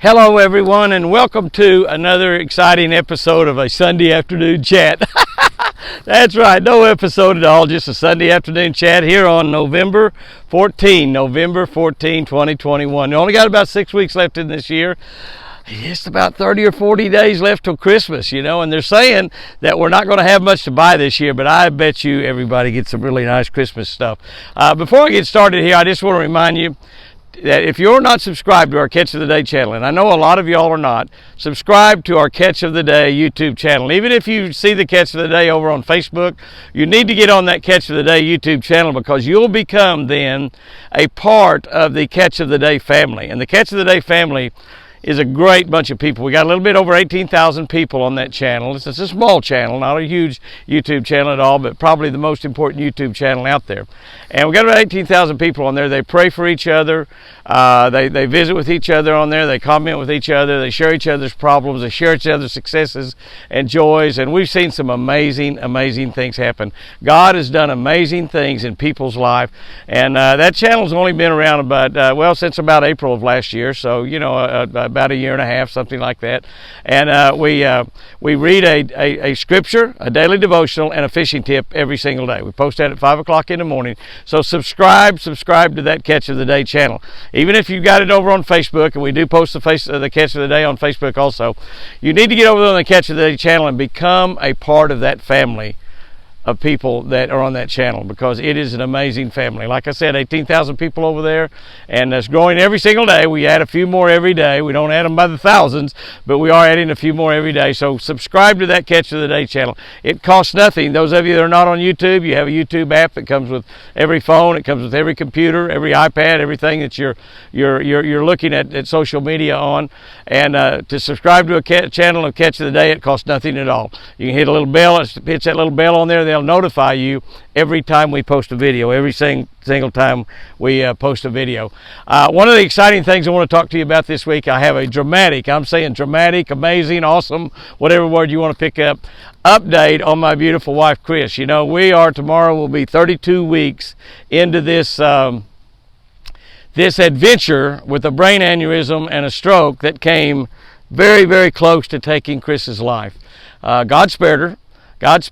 Hello everyone, and welcome to another exciting episode of a Sunday afternoon chat. That's right, no episode at all, just a Sunday afternoon chat here on November 14, 2021. We only got about 6 weeks left in this year. Just about 30 or 40 days left till Christmas, and they're saying that we're not going to have much to buy this year, but I bet you everybody gets some really nice Christmas stuff. Before I get started here, I just want to remind you that if you're not subscribed to our Catch of the Day channel, and I know a lot of y'all are not, subscribe to our Catch of the Day YouTube channel. Even if you see the Catch of the Day over on Facebook, you need to get on that Catch of the Day YouTube channel, because you'll become then a part of the Catch of the Day family. And the Catch of the Day family is a great bunch of people. We got a little bit over 18,000 people on that channel. It's a small channel, not a huge YouTube channel at all, but probably the most important YouTube channel out there. And we got about 18,000 people on there. They pray for each other. They visit with each other on there. They comment with each other. They share each other's problems. They share each other's successes and joys. And we've seen some amazing, amazing things happen. God has done amazing things in people's life. And that channel's only been around since about April of last year. So, about a year and a half, something like that. And we read a scripture, a daily devotional, and a fishing tip every single day. We post that at 5 o'clock in the morning. So subscribe to that Catch of the Day channel. Even if you've got it over on Facebook, and we do post the Catch of the Day on Facebook also, you need to get over there on the Catch of the Day channel and become a part of that family of people that are on that channel, because it is an amazing family. Like I said, 18,000 people over there, and it's growing every single day. We add a few more every day. We don't add them by the thousands, but we are adding a few more every day. So subscribe to that Catch of the Day channel. It costs nothing. Those of you that are not on YouTube, you have a YouTube app that comes with every phone. It comes with every computer, every iPad, everything that you're looking at social media on. And to subscribe to a channel of Catch of the Day, it costs nothing at all. You can hit a little bell. It hits that little bell on there. They'll notify you every time we post a video, every single time we post a video. One of the exciting things I want to talk to you about this week, I have a dramatic, amazing, awesome, whatever word you want to pick up, update on my beautiful wife, Chris. Tomorrow will be 32 weeks into this adventure with a brain aneurysm and a stroke that came very, very close to taking Chris's life. God spared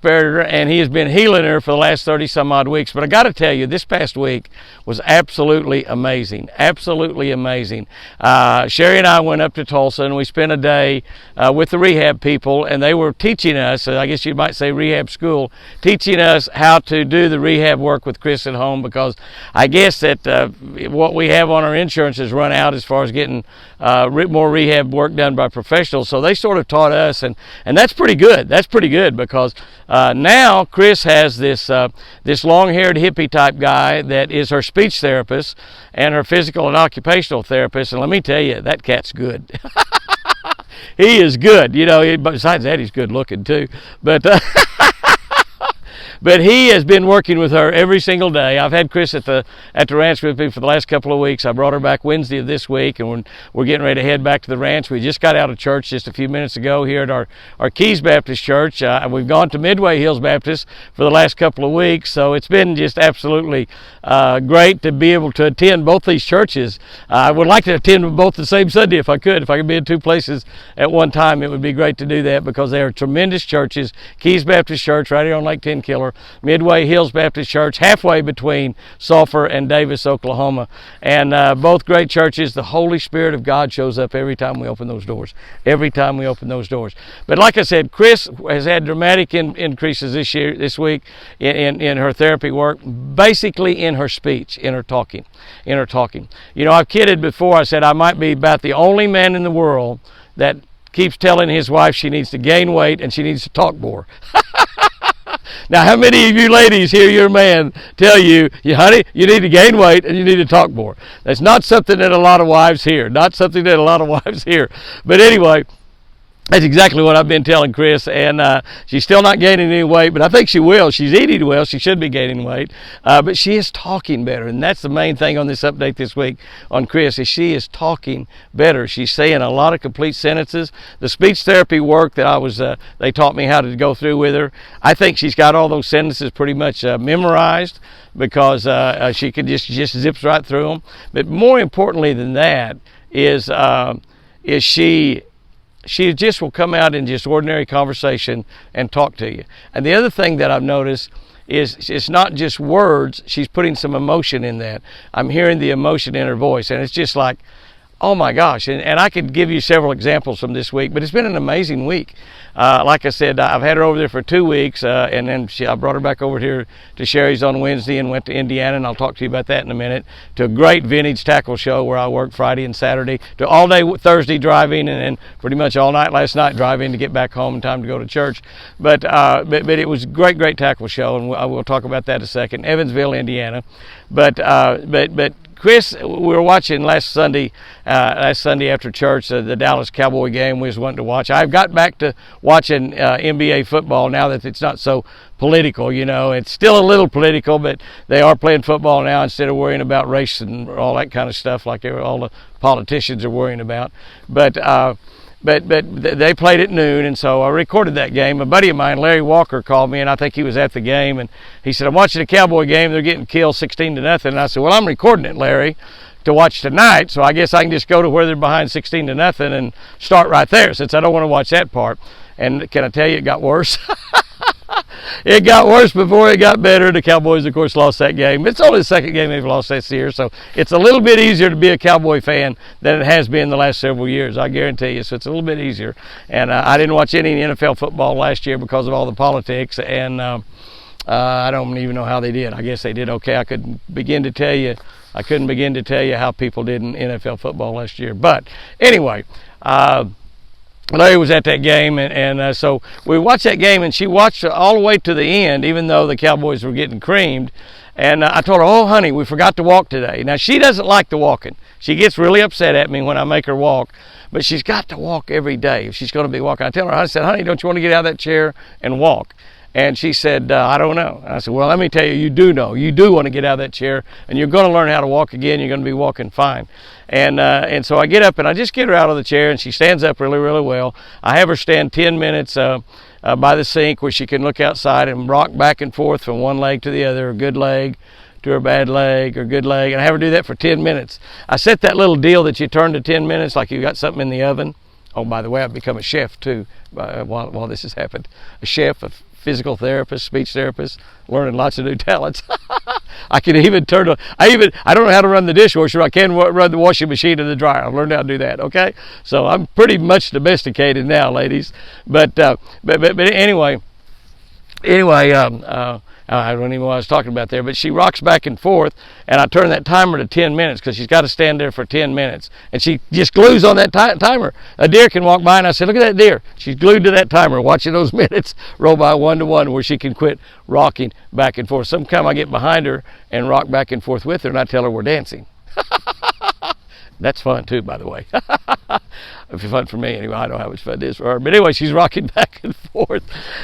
her, and he has been healing her for the last 30 some odd weeks. But I got to tell you, this past week was absolutely amazing. Sherry and I went up to Tulsa, and we spent a day with the rehab people, and they were teaching us, I guess you might say rehab school, teaching us how to do the rehab work with Chris at home, because I guess that what we have on our insurance has run out as far as getting more rehab work done by professionals. So they sort of taught us, and that's pretty good. That's pretty good, because now Chris has this long-haired hippie type guy that is her speech therapist and her physical and occupational therapist. And let me tell you, that cat's good. He is good. Besides that, he's good looking too. But he has been working with her every single day. I've had Chris at the ranch with me for the last couple of weeks. I brought her back Wednesday of this week, and we're getting ready to head back to the ranch. We just got out of church just a few minutes ago here at our Keys Baptist Church. We've gone to Midway Hills Baptist for the last couple of weeks, so it's been just absolutely great to be able to attend both these churches. I would like to attend both the same Sunday if I could. If I could be in two places at one time, it would be great to do that, because they are tremendous churches. Keys Baptist Church right here on Lake Tenkiller, Midway Hills Baptist Church, halfway between Sulphur and Davis, Oklahoma. And both great churches. The Holy Spirit of God shows up every time we open those doors. But like I said, Chris has had dramatic increases this week in her therapy work, basically in her speech, in her talking. I've kidded before. I said I might be about the only man in the world that keeps telling his wife she needs to gain weight and she needs to talk more. Now, how many of you ladies hear your man tell you, honey, you need to gain weight and you need to talk more? That's not something that a lot of wives hear. But anyway, that's exactly what I've been telling Chris, and she's still not gaining any weight, but I think she will. She's eating well. She should be gaining weight, but she is talking better, and that's the main thing on this update this week on Chris, is she is talking better. She's saying a lot of complete sentences. The speech therapy work that they taught me how to go through with her, I think she's got all those sentences pretty much memorized, because she can just zips right through them. But more importantly than that is is she just will come out in just ordinary conversation and talk to you. And the other thing that I've noticed is it's not just words, she's putting some emotion in that. I'm hearing the emotion in her voice, and it's just like, oh my gosh. And I could give you several examples from this week, but it's been an amazing week. Like I said, I've had her over there for 2 weeks, and then I brought her back over here to Sherry's on Wednesday and went to Indiana, and I'll talk to you about that in a minute, to a great vintage tackle show where I worked Friday and Saturday, to all day Thursday driving, and then pretty much all night last night driving to get back home in time to go to church. But it was a great tackle show, and I will talk about that in a second. Evansville, Indiana. But Chris, we were watching last Sunday after church, the Dallas Cowboy game we was wanting to watch. I've got back to watching NBA football now that it's not so political, you know. It's still a little political, but they are playing football now instead of worrying about race and all that kind of stuff like all the politicians are worrying about. But they played at noon, and so I recorded that game. A buddy of mine, Larry Walker, called me, and I think he was at the game, and he said, I'm watching a Cowboy game. They're getting killed 16-0. And I said, well, I'm recording it, Larry, to watch tonight, so I guess I can just go to where they're behind 16-0 and start right there, since I don't want to watch that part. And can I tell you, it got worse? It got worse before it got better. The Cowboys, of course, lost that game. It's only the second game they've lost this year, so it's a little bit easier to be a Cowboy fan than it has been the last several years, I guarantee you. So it's a little bit easier. And I didn't watch any NFL football last year because of all the politics, and I don't even know how they did. I guess they did okay. I couldn't begin to tell you how people did in NFL football last year. But anyway, Larry was at that game, and so we watched that game, and she watched all the way to the end, even though the Cowboys were getting creamed. And I told her, oh, honey, we forgot to walk today. Now, she doesn't like the walking. She gets really upset at me when I make her walk, but she's got to walk every day if she's going to be walking. I said, honey, don't you want to get out of that chair and walk? And she said, I don't know. And I said, well, let me tell you, you do know. You do want to get out of that chair, and you're going to learn how to walk again. You're going to be walking fine. And so I get up, and I just get her out of the chair, and she stands up really, really well. I have her stand 10 minutes by the sink where she can look outside and rock back and forth from one leg to the other, a good leg to her bad leg, or good leg. And I have her do that for 10 minutes. I set that little deal that you turn to 10 minutes like you got something in the oven. Oh, by the way, I've become a chef, too, while this has happened. A chef, a physical therapist, speech therapist, learning lots of new talents. I can even I don't know how to run the dishwasher. I can run the washing machine and the dryer. I've learned how to do that, okay? So I'm pretty much domesticated now, ladies. But anyway, I don't even know what I was talking about there, but she rocks back and forth, and I turn that timer to 10 minutes because she's got to stand there for 10 minutes. And she just glues on that timer. A deer can walk by, and I said, look at that deer. She's glued to that timer, watching those minutes roll by one to one where she can quit rocking back and forth. Sometimes I get behind her and rock back and forth with her, and I tell her we're dancing. That's fun too, by the way. It's fun for me anyway. I don't know how much fun it is for her. But anyway, she's rocking back and forth.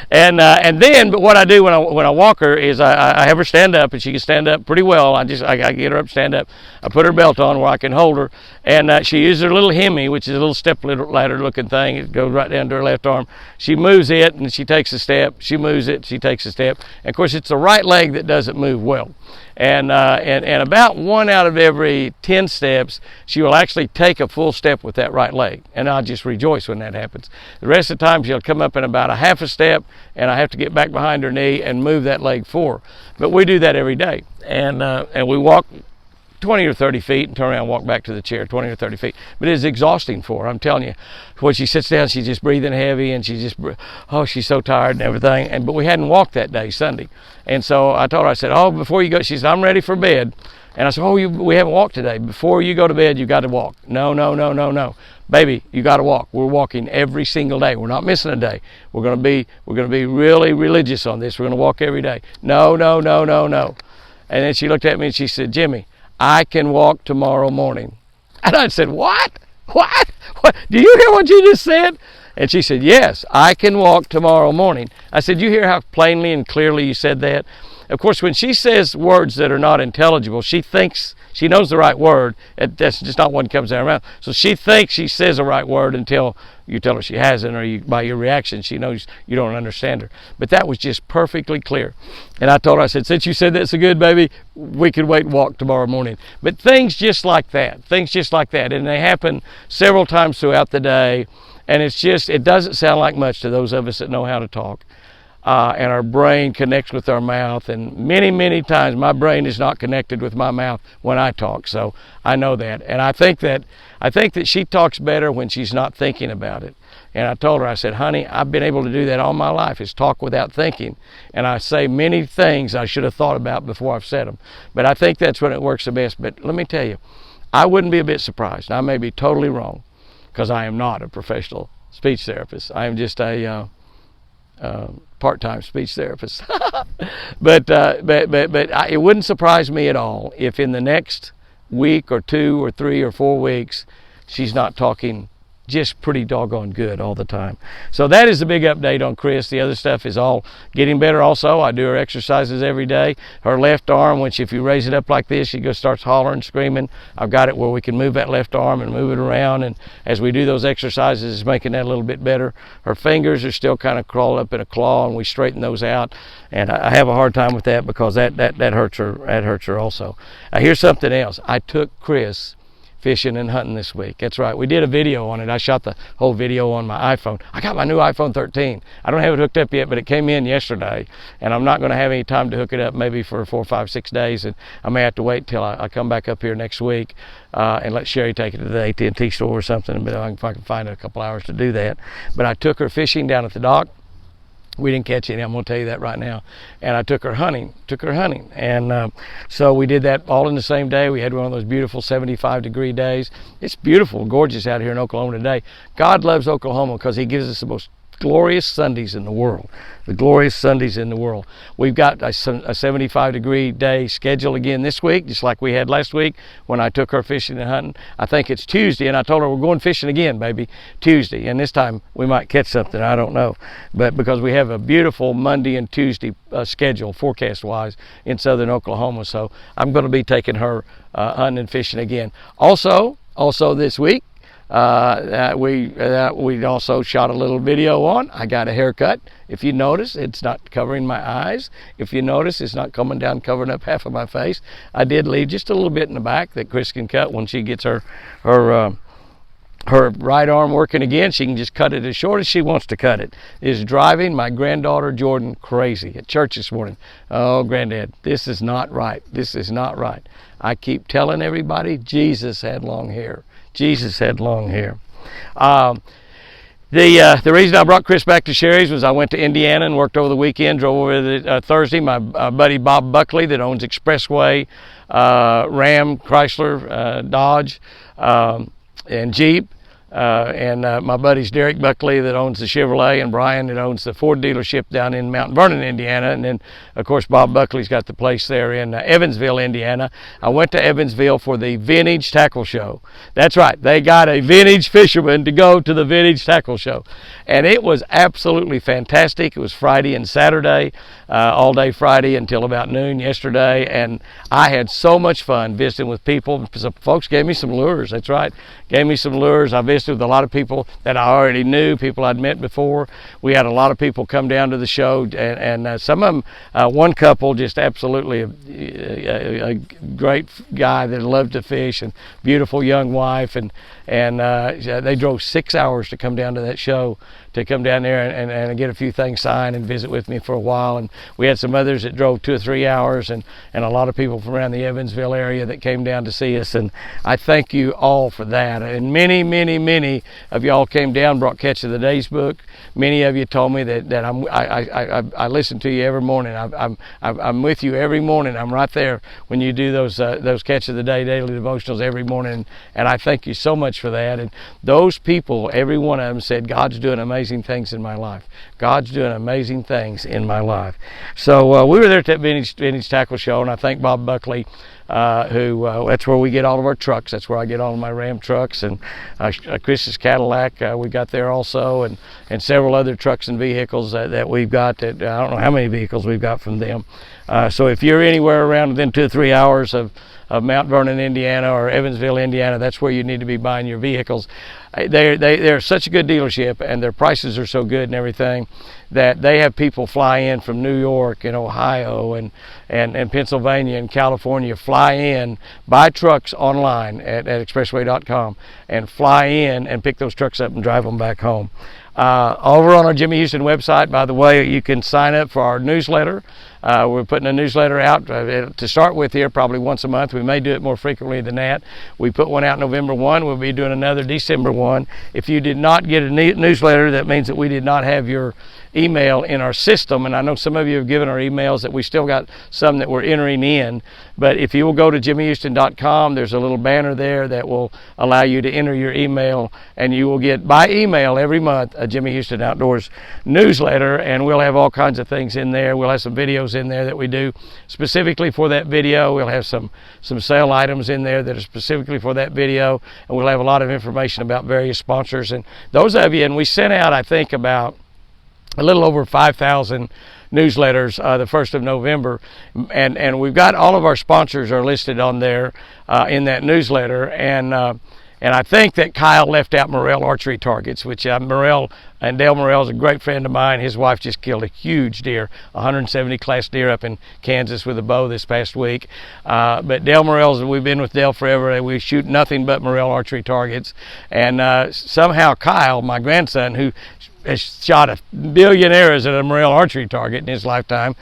And then, but what I do when I walk her is I have her stand up, and she can stand up pretty well. I get her up, stand up. I put her belt on where I can hold her, and she uses her little Hemi, which is a little step ladder looking thing. It goes right down to her left arm. She moves it, and she takes a step. She moves it, she takes a step. And of course, it's the right leg that doesn't move well. And about 1 out of every 10 steps, she will actually take a full step with that right leg. And I'll just rejoice when that happens. The rest of the time, she'll come up in about a half a step, and I have to get back behind her knee and move that leg for her. But we do that every day. And we walk 20 or 30 feet and turn around and walk back to the chair, 20 or 30 feet. But it's exhausting for her, I'm telling you. When she sits down, she's just breathing heavy, and she's so tired and everything. But we hadn't walked that day, Sunday. And so I told her, I said, oh, before you go, she said, I'm ready for bed. And I said, oh, we haven't walked today. Before you go to bed, you got to walk. No. Baby, you got to walk. We're walking every single day. We're not missing a day. We're going to be really religious on this. We're going to walk every day. No. And then she looked at me and she said, Jimmy, I can walk tomorrow morning. And I said, what? Do you hear what you just said? And she said, yes, I can walk tomorrow morning. I said, you hear how plainly and clearly you said that? Of course, when she says words that are not intelligible, she thinks she knows the right word. That's just not one that comes out of her mouth. So she thinks she says the right word until you tell her she hasn't, or by your reaction, she knows you don't understand her. But that was just perfectly clear. And I told her, I said, since you said that's so good, baby, we could wait and walk tomorrow morning. But things just like that, and they happen several times throughout the day. And it doesn't sound like much to those of us that know how to talk. And our brain connects with our mouth, and many, many times my brain is not connected with my mouth when I talk, so I know that. And I think that she talks better when she's not thinking about it. And I told her, I said, honey, I've been able to do that all my life, is talk without thinking. And I say many things I should have thought about before I've said them. But I think that's when it works the best. But let me tell you, I wouldn't be a bit surprised. I may be totally wrong, because I am not a professional speech therapist. I am just a part-time speech therapist. but it wouldn't surprise me at all if in the next week or 2 or 3 or 4 weeks she's not talking just pretty doggone good all the time. So that is the big update on Chris. The other stuff is all getting better also. I do her exercises every day. Her left arm, which if you raise it up like this, she starts hollering, screaming. I've got it where we can move that left arm and move it around, and as we do those exercises, it's making that a little bit better. Her fingers are still kind of crawled up in a claw, and we straighten those out, and I have a hard time with that because that hurts her. That hurts her also. Here's something else. I took Chris fishing and hunting this week. That's right. We did a video on it. I shot the whole video on my iPhone. I got my new iPhone 13. I don't have it hooked up yet, but it came in yesterday, and I'm not going to have any time to hook it up maybe for 4, 5, 6 days, and I may have to wait till I come back up here next week and let Sherry take it to the AT&T store or something, but if I can find a couple hours to do that. But I took her fishing down at the dock. We didn't catch any, I'm going to tell you that right now. And I took her hunting. And so we did that all in the same day. We had one of those beautiful 75-degree days. It's beautiful, gorgeous out here in Oklahoma today. God loves Oklahoma because he gives us the most glorious Sundays in the world. The glorious Sundays in the world. We've got a 75-degree day scheduled again this week, just like we had last week when I took her fishing and hunting. I think it's Tuesday, and I told her we're going fishing again, baby, Tuesday. And this time we might catch something, I don't know. But because we have a beautiful Monday and Tuesday schedule, forecast-wise, in southern Oklahoma. So I'm going to be taking her hunting and fishing again. Also this week, we also shot a little video on. I got a haircut. If you notice, it's not covering my eyes. If you notice, it's not coming down covering up half of my face. I did leave just a little bit in the back that Chris can cut when she gets her right arm working again. She can just cut it as short as she wants to cut it. Is driving my granddaughter Jordan crazy at church this morning. Oh, Granddad, this is not right. This is not right. I keep telling everybody Jesus had long hair. Jesus had long hair. The reason I brought Chris back to Sherry's was I went to Indiana and worked over the weekend, drove over Thursday. My buddy Bob Buckley that owns Expressway, Ram, Chrysler, Dodge, and Jeep. And my buddies Derek Buckley that owns the Chevrolet, and Brian that owns the Ford dealership down in Mount Vernon, Indiana. And then, of course, Bob Buckley's got the place there in Evansville, Indiana. I went to Evansville for the Vintage Tackle Show. That's right. They got a vintage fisherman to go to the Vintage Tackle Show. And it was absolutely fantastic. It was Friday and Saturday, all day Friday until about noon yesterday. And I had so much fun visiting with people. Some folks gave me some lures. That's right. Gave me some lures. I visited with a lot of people that I already knew, people I'd met before. We had a lot of people come down to the show, and some of them, one couple, just absolutely a great guy that loved to fish, and beautiful young wife, and they drove 6 hours to come down to that show, to come down there and get a few things signed and visit with me for a while. And we had some others that drove 2 or 3 hours, and a lot of people from around the Evansville area that came down to see us. And I thank you all for that. And many of y'all came down, brought Catch of the Days book. Many of you told me that I listen to you every morning. I'm with you every morning. I'm right there when you do those Catch of the Day daily devotionals every morning. And I thank you so much for that. And those people, every one of them said, God's doing amazing things in my life. God's doing amazing things in my life. So we were there at that Vintage Tackle Show, and I thank Bob Buckley that's where we get all of our trucks. That's where I get all of my Ram trucks, and Chris's Cadillac we got there also, and several other trucks and vehicles that we've got. That I don't know how many vehicles we've got from them. So if you're anywhere around within 2 or 3 hours of Mount Vernon, Indiana, or Evansville, Indiana, that's where you need to be buying your vehicles. They're such a good dealership, and their prices are so good and everything, that they have people fly in from New York and Ohio and Pennsylvania and California, fly in, buy trucks online at expressway.com, and fly in and pick those trucks up and drive them back home. Over on our Jimmy Houston website, by the way, you can sign up for our newsletter. We're putting a newsletter out to start with here, probably once a month. We may do it more frequently than that. We put one out November 1. We'll be doing another December 1. If you did not get a newsletter, that means that we did not have your email in our system, and I know some of you have given our emails, that we still got some that we're entering in. But if you will go to jimmyhouston.com, there's a little banner there that will allow you to enter your email, and you will get by email every month a Jimmy Houston Outdoors newsletter, and we'll have all kinds of things in there. We'll have some videos in there that we do specifically for that video. We'll have some sale items in there that are specifically for that video, and we'll have a lot of information about various sponsors and those of you. And we sent out, I think, about a little over 5,000 newsletters the 1st of November, and we've got all of our sponsors are listed on there in that newsletter, and I think that Kyle left out Morrell Archery Targets, which Morrell and Dale Morrell is a great friend of mine. His wife just killed a huge deer, 170 class deer up in Kansas with a bow this past week. But Dale Morrell's, we've been with Dale forever. We shoot nothing but Morrell Archery Targets, and somehow Kyle, my grandson, who has shot 1 billion arrows at a Morrell archery target in his lifetime,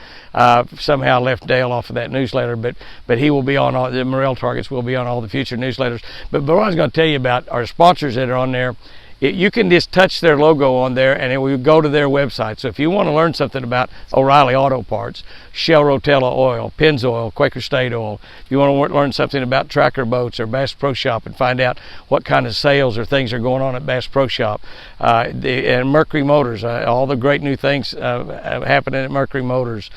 somehow left Dale off of that newsletter, but he will be on all the Morrell targets, will be on all the future newsletters. But what I was going to tell you about our sponsors that are on there, you can just touch their logo on there and it will go to their website. So if you want to learn something about O'Reilly Auto Parts, Shell Rotella Oil, Pennzoil, Quaker State Oil, if you want to learn something about Tracker Boats or Bass Pro Shop and find out what kind of sales or things are going on at Bass Pro Shop, and Mercury Motors, all the great new things happening at Mercury Motors,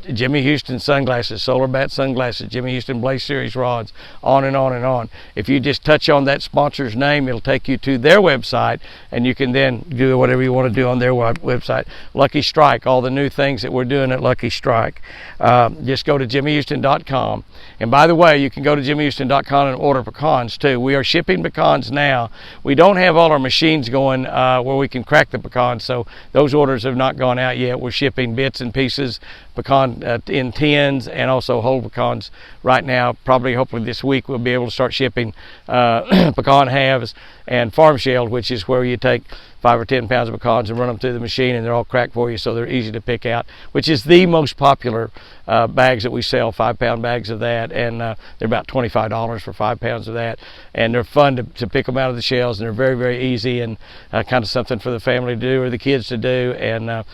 Jimmy Houston sunglasses, Solar Bat sunglasses, Jimmy Houston Blaze Series rods, on and on and on. If you just touch on that sponsor's name, it'll take you to their website, and you can then do whatever you want to do on their website. Lucky Strike, all the new things that we're doing at Lucky Strike. Just go to jimmyhouston.com. And by the way, you can go to jimmyhouston.com and order pecans too. We are shipping pecans now. We don't have all our machines going where we can crack the pecans, so those orders have not gone out yet. We're shipping bits and pieces, pecan in tins, and also whole pecans right now. Probably, hopefully this week, we'll be able to start shipping pecan halves and farm shelled, which is where you take 5 or 10 pounds of pecans and run them through the machine, and they're all cracked for you, so they're easy to pick out, which is the most popular bags that we sell, 5-pound bags of that, and they're about $25 for 5 pounds of that, and they're fun to pick them out of the shells, and they're very, very easy, and kind of something for the family to do or the kids to do. And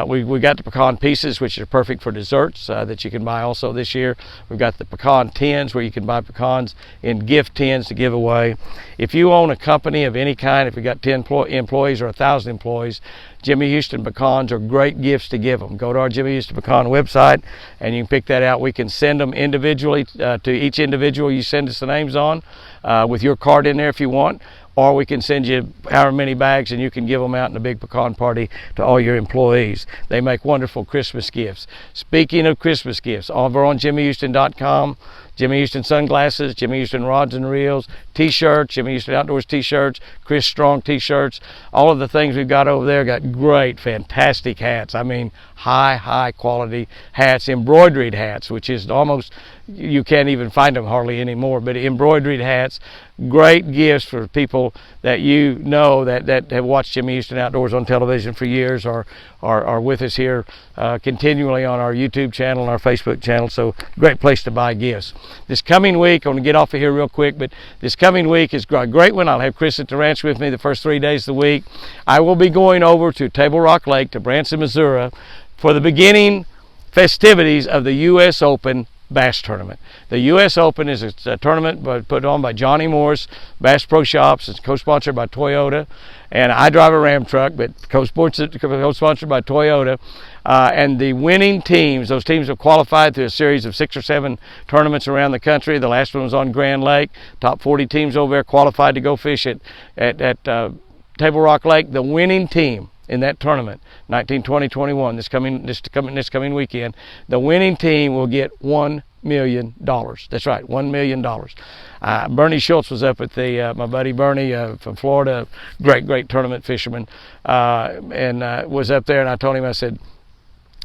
we got the pecan pieces, which are perfect for desserts, that you can buy also this year. We've got the pecan tins, where you can buy pecans in gift tins to give away. If you own a company of any kind, if you've got 10 employees or 1,000 employees, Jimmy Houston pecans are great gifts to give them. Go to our Jimmy Houston Pecan website and you can pick that out. We can send them individually to each individual you send us the names on, with your card in there if you want, or we can send you however many bags and you can give them out in a big pecan party to all your employees. They make wonderful Christmas gifts. Speaking of Christmas gifts, over on jimmyhouston.com, Jimmy Houston sunglasses, Jimmy Houston rods and reels, t-shirts, Jimmy Houston Outdoors t-shirts, Chris Strong t-shirts, all of the things we've got over there. Got great, fantastic hats. I mean, high quality hats, embroidered hats, which is almost, you can't even find them hardly anymore, but embroidered hats, great gifts for people that you know that have watched Jimmy Houston Outdoors on television for years, or are with us here continually on our YouTube channel and our Facebook channel. So great place to buy gifts. This coming week, I'm going to get off of here real quick, but this coming week is a great one. I'll have Chris at the ranch with me the first 3 days of the week. I will be going over to Table Rock Lake to Branson, Missouri for the beginning festivities of the U.S. Open bass tournament. The U.S. Open is a tournament put on by Johnny Morris Bass Pro Shops. It's co-sponsored by Toyota, and I drive a Ram truck, but co-sponsored by Toyota. And the winning teams, those teams have qualified through a series of 6 or 7 tournaments around the country. The last one was on Grand Lake. Top 40 teams over there qualified to go fish at Table Rock Lake. The winning team in that tournament, 19, 20, 21, this coming weekend, the winning team will get $1 million. That's right, $1 million. Bernie Schultz was up at my buddy Bernie from Florida, great tournament fisherman, and was up there, and I told him, I said,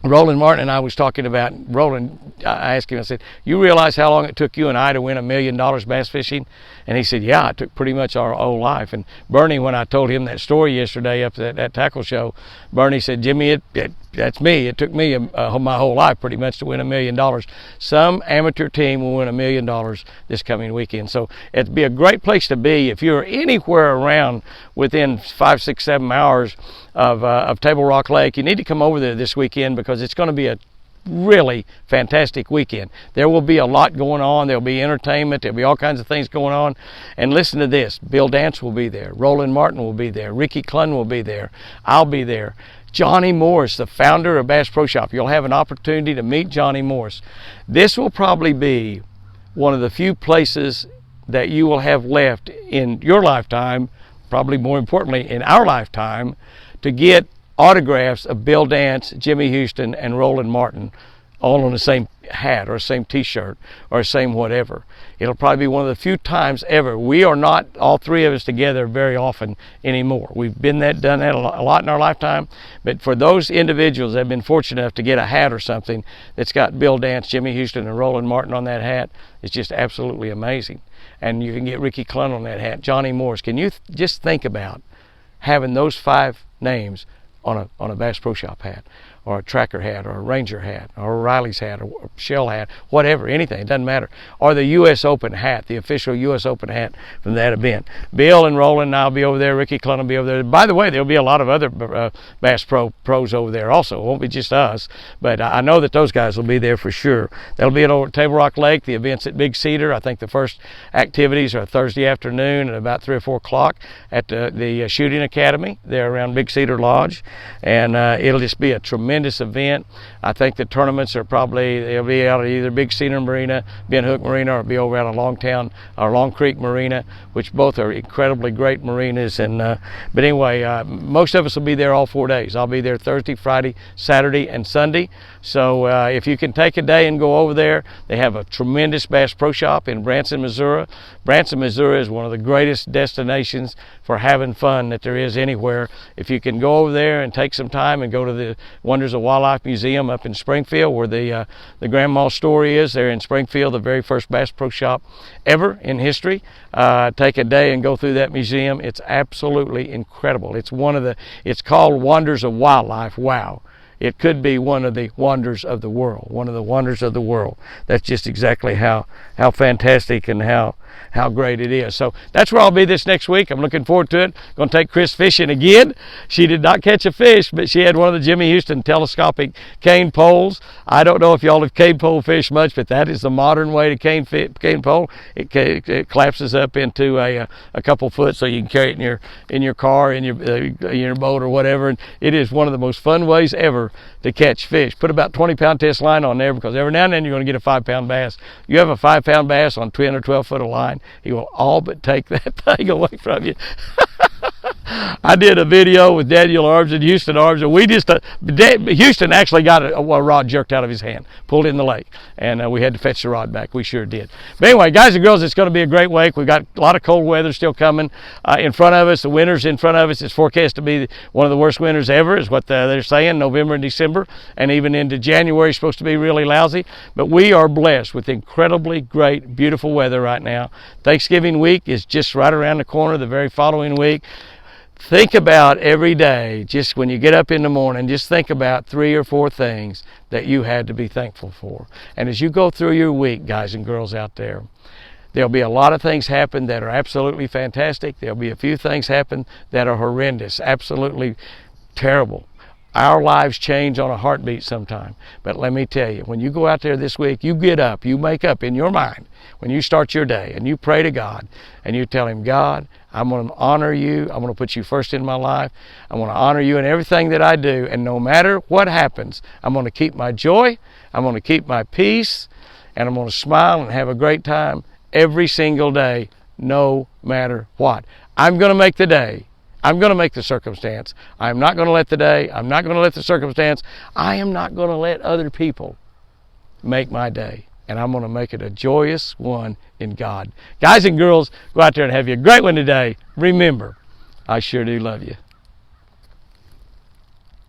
Roland Martin and I was talking about, I asked him, I said, you realize how long it took you and I to win $1 million bass fishing? And he said, yeah, it took pretty much our whole life. And Bernie, when I told him that story yesterday up at that tackle show, Bernie said, Jimmy, that's me. It took me my whole life pretty much to win $1 million. Some amateur team will win $1 million this coming weekend. So it'd be a great place to be if you're anywhere around within 5, 6, 7 hours of Table Rock Lake. You need to come over there this weekend because it's going to be a really fantastic weekend. There will be a lot going on. There'll be entertainment. There'll be all kinds of things going on. And listen to this. Bill Dance will be there. Roland Martin will be there. Ricky Clunn will be there. I'll be there. Johnny Morris, the founder of Bass Pro Shop. You'll have an opportunity to meet Johnny Morris. This will probably be one of the few places that you will have left in your lifetime, probably more importantly in our lifetime, to get autographs of Bill Dance, Jimmy Houston, and Roland Martin, all on the same hat or same t-shirt or same whatever. It'll probably be one of the few times ever. We are not, all three of us together, very often anymore. We've done that a lot in our lifetime, but for those individuals that have been fortunate enough to get a hat or something that's got Bill Dance, Jimmy Houston, and Roland Martin on that hat, it's just absolutely amazing. And you can get Ricky Clunn on that hat, Johnny Morris. Can you just think about having those 5 names on a Bass Pro Shop hat, or a Tracker hat, or a Ranger hat, or a Riley's hat, or a Shell hat, whatever, anything, it doesn't matter. Or the U.S. Open hat, the official U.S. Open hat from that event. Bill and Roland and I'll be over there, Ricky Clunn will be over there. By the way, there'll be a lot of other Bass pros over there also. It won't be just us, but I know that those guys will be there for sure. That'll be at Table Rock Lake. The event's at Big Cedar. I think the first activities are Thursday afternoon at about 3 or 4 o'clock at the Shooting Academy there around Big Cedar Lodge. And it'll just be a tremendous event. I think the tournaments are they'll be out at either Big Cedar Marina, Ben Hook Marina, or be over out of Long Creek Marina, which both are incredibly great marinas. And but anyway, most of us will be there all 4 days. I'll be there Thursday, Friday, Saturday, and Sunday. So if you can take a day and go over there, they have a tremendous Bass Pro Shop in Branson, Missouri. Branson, Missouri is one of the greatest destinations for having fun that there is anywhere. If you can go over there and take some time and go to the Wonders of Wildlife Museum up in Springfield, where the Grandma Story is there in Springfield, the very first Bass Pro Shop ever in history. Take a day and go through that museum. It's absolutely incredible. It's called Wonders of Wildlife. Wow. It could be one of the wonders of the world, one of the wonders of the world. That's just exactly how fantastic and how great it is. So that's where I'll be this next week. I'm looking forward to it. Going to take Chris fishing again. She did not catch a fish, but she had one of the Jimmy Houston telescopic cane poles. I don't know if y'all have cane pole fished much, but that is the modern way to cane pole. It collapses up into a couple foot so you can carry it in your car, in your boat or whatever. And it is one of the most fun ways ever to catch fish. Put about 20-pound test line on there, because every now and then you're going to get a 5-pound bass. You have a 5-pound bass on 10 or 12 foot of line, he will all but take that thing away from you. I did a video with Daniel Arms and Houston Arms, and we just Houston actually got a rod jerked out of his hand, pulled it in the lake, and we had to fetch the rod back. We sure did. But anyway, guys and girls, it's going to be a great week. We've got a lot of cold weather still coming in front of us. The winter's in front of us. It's forecast to be one of the worst winters ever, is what they're saying. November and December, and even into January is supposed to be really lousy. But we are blessed with incredibly great, beautiful weather right now. Thanksgiving week is just right around the corner, the very following week. Think about every day, just when you get up in the morning, just think about 3 or 4 things that you had to be thankful for. And as you go through your week, guys and girls out there, there'll be a lot of things happen that are absolutely fantastic. There'll be a few things happen that are horrendous, absolutely terrible. Our lives change on a heartbeat sometime. But let me tell you, when you go out there this week, you get up, you make up in your mind, when you start your day and you pray to God and you tell Him, God, I'm going to honor you. I'm going to put you first in my life. I'm going to honor you in everything that I do. And no matter what happens, I'm going to keep my joy. I'm going to keep my peace. And I'm going to smile and have a great time every single day, no matter what. I'm going to make the day. I'm going to make the circumstance. I'm not going to let the day. I'm not going to let the circumstance. I am not going to let other people make my day. And I'm going to make it a joyous one in God. Guys and girls, go out there and have you a great one today. Remember, I sure do love you.